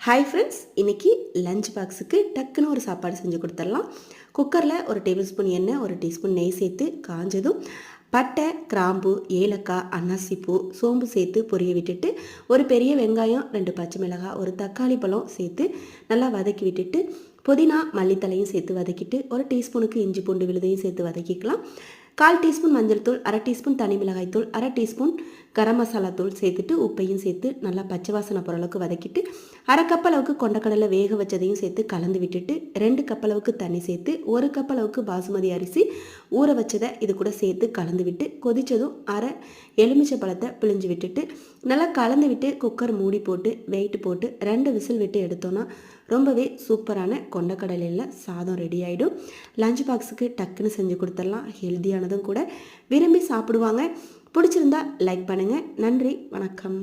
Hi friends, இன்றைக்கி lunch பாக்ஸுக்கு டக்குன்னு ஒரு சாப்பாடு செஞ்சு கொடுத்துடலாம். குக்கரில் ஒரு டேபிள் ஸ்பூன் எண்ணெய், ஒரு டீஸ்பூன் நெய் சேர்த்து காஞ்சதும் பட்டை, கிராம்பு, ஏலக்காய், அன்னாசிப்பூ, சோம்பு சேர்த்து பொரிய விட்டுட்டு ஒரு பெரிய வெங்காயம், 2 பச்சை மிளகாய், ஒரு தக்காளி பழம் சேர்த்து நல்லா வதக்கி விட்டுட்டு புதினா மல்லித்தலையும் சேர்த்து வதக்கிட்டு ஒரு டீஸ்பூனுக்கு இஞ்சி பூண்டு விழுதையும் சேர்த்து வதக்கிக்கலாம். 1/4 டீஸ்பூன் மஞ்சள் தூள், 1/2 டீஸ்பூன் தனி மிளகாய் தூள், 1/2 டீஸ்பூன் கரம் மசாலா தூள் சேர்த்துட்டு உப்பையும் சேர்த்து நல்லா பச்சை வாசனை போகிற அளவுக்கு வதக்கிட்டு 1/2 கப் அளவுக்கு கொண்டக்கடலை வேக வச்சதையும் சேர்த்து கலந்து விட்டுட்டு 2 கப் அளவுக்கு தண்ணி சேர்த்து 1 கப் அளவுக்கு பாசுமதி அரிசி ஊற வச்சதை இது கூட சேர்த்து கலந்து விட்டு கொதித்ததும் 1/2 எலுமிச்சை பழத்தை பிழிஞ்சு விட்டுட்டு நல்லா கலந்து விட்டு குக்கர் மூடி போட்டு வெயிட் போட்டு 2 விசில் விட்டு எடுத்தோன்னா ரொம்பவே சூப்பரான கொண்டக்கடலையில் சாதம் ரெடி ஆகிடும். லஞ்ச் பாக்ஸுக்கு டக்குன்னு செஞ்சு கொடுத்துடலாம். ஹெல்த்தியானதும் கூட, விரும்பி சாப்பிடுவாங்க. பிடிச்சிருந்தா லைக் பண்ணுங்கள். நன்றி, வணக்கம்.